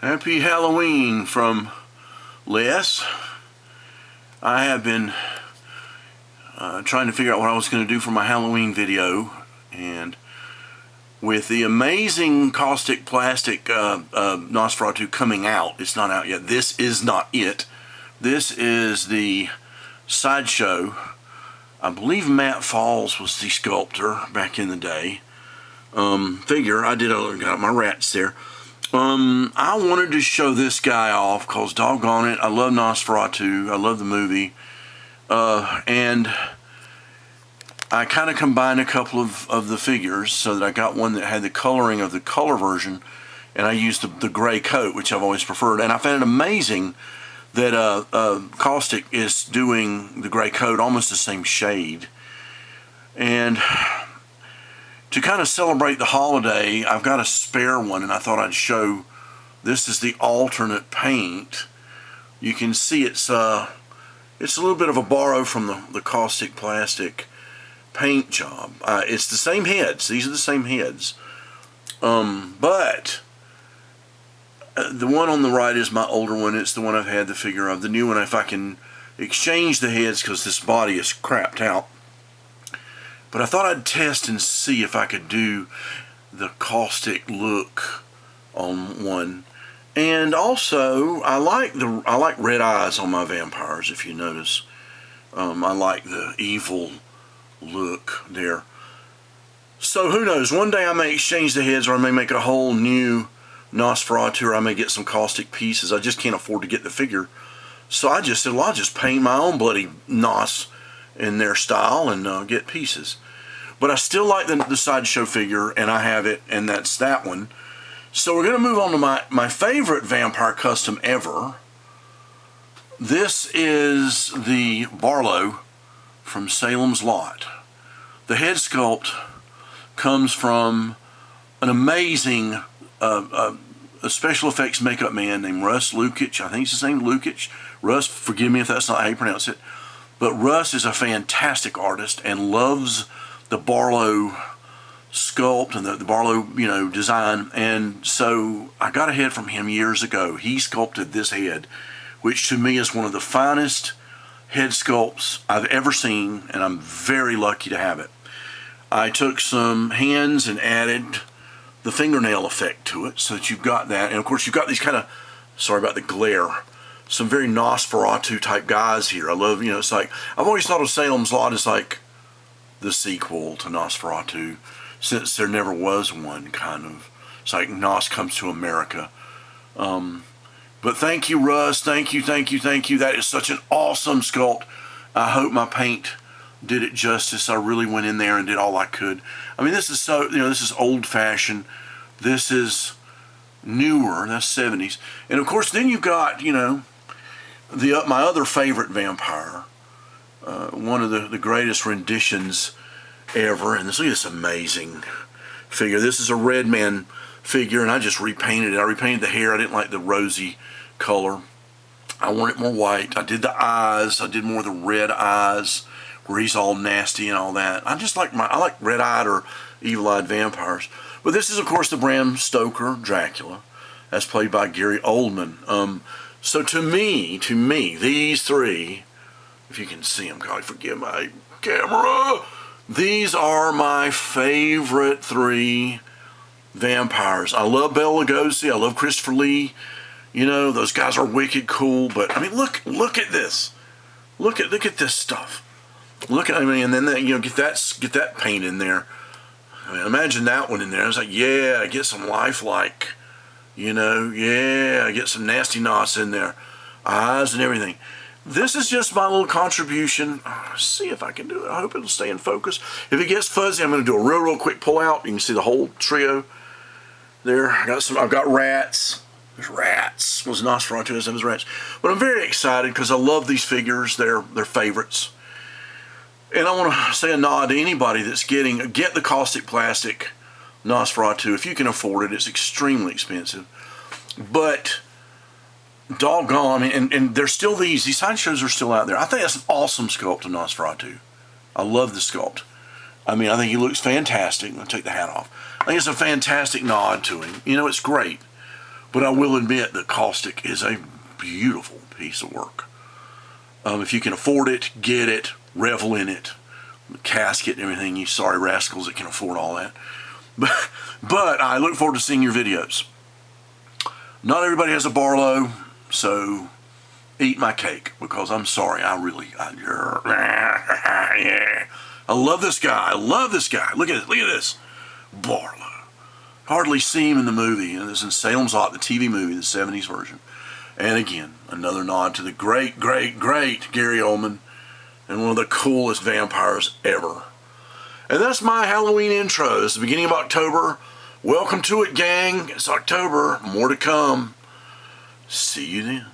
Happy Halloween from Les. I have been trying to figure out what I was going to do for my Halloween video, and with the amazing Kaustic Plastic Nosferatu coming out, it's not out yet. This is not it. This is the Sideshow. I believe Matt Fals was the sculptor back in the day. Figure. I got my rats there. I wanted to show this guy off because, doggone it, I love Nosferatu. I love the movie. And I kind of combined a couple of the figures so that I got one that had the coloring of the color version, and I used the gray coat, which I've always preferred. And I found it amazing that Kaustic is doing the gray coat almost the same shade. And to kind of celebrate the holiday, I've got a spare one, and I thought I'd show. This is the alternate paint. You can see it's a little bit of a borrow from the Kaustic Plastic paint job. It's the same heads. These are the same heads. But the one on the right is my older one. It's the one I've had the figure of. The new one, if I can exchange the heads, because this body is crapped out. But I thought I'd test and see if I could do the caustic look on one. And also, I like red eyes on my vampires, if you notice. I like the evil look there. So who knows? One day I may exchange the heads, or I may make a whole new Nosferatu, or I may get some caustic pieces. I just can't afford to get the figure. So I just said, well, I'll just paint my own bloody Nos in their style and get pieces. But I still like the Sideshow figure, and I have it, and that's that one. So we're going to move on to my favorite vampire custom ever. This is the Barlow from Salem's Lot. The head sculpt comes from an amazing a special effects makeup man named Russ Lukich. I think it's his name, Lukich. Russ, forgive me if that's not how you pronounce it. But Russ is a fantastic artist and loves the Barlow sculpt and the Barlow, design. And so I got a head from him years ago. He sculpted this head, which to me is one of the finest head sculpts I've ever seen, and I'm very lucky to have it. I took some hands and added the fingernail effect to it so that you've got that. And of course you've got these kind of, sorry about the glare, some very Nosferatu type guys here. I love, it's like, I've always thought of Salem's Lot as like the sequel to Nosferatu, since there never was one, kind of. It's like Nos comes to America. But thank you, Russ. Thank you. That is such an awesome sculpt. I hope my paint did it justice. I really went in there and did all I could. I mean, this is so, this is old-fashioned. This is newer. That's 70s. And of course, then you've got, my other favorite vampire. One of the greatest renditions ever. And look at this amazing figure. This is a Red Man figure, and I just repainted it. I repainted the hair. I didn't like the rosy color. I want it more white. I did the eyes. I did more of the red eyes where he's all nasty and all that. I like red-eyed or evil-eyed vampires. But this is, of course, the Bram Stoker Dracula, as played by Gary Oldman. So to me, these three, if you can see them, God forgive my camera, these are my favorite three vampires. I love Bela Lugosi. I love Christopher Lee. Those guys are wicked cool. But I mean, look at this. Look at this stuff. And then get that paint in there. I mean, imagine that one in there. I was like, yeah, I get some lifelike. Yeah, I get some nasty Nos in there, eyes and everything. This is just my little contribution. See if I can do it. I hope it'll stay in focus. If it gets fuzzy, I'm going to do a real quick pull out. You can see the whole trio there. I've got rats. There's rats. Was Nosferatu as those rats. But I'm very excited because I love these figures. They're favorites. And I want to say a nod to anybody that's get the Kaustic Plastic Nosferatu. If you can afford it, it's extremely expensive. But doggone, and there's still these sideshows are still out there. I think that's an awesome sculpt of Nosferatu. I love the sculpt. I mean, I think he looks fantastic. I'll take the hat off. I think it's a fantastic nod to him. It's great. But I will admit that Kaustic is a beautiful piece of work. If you can afford it, get it, revel in it. The casket and everything, you sorry rascals that can afford all that. But I look forward to seeing your videos. Not everybody has a Barlow, so eat my cake, because I'm sorry, I love this guy. I love this guy. Look at this. Look at this. Barlow. Hardly see him in the movie. And this is in Salems Lot, the TV movie, the 70s version. And again, another nod to the great, great, great Gary Oldman, and one of the coolest vampires ever. And that's my Halloween intro. This is the beginning of October. Welcome to it, gang. It's October. More to come. See you then.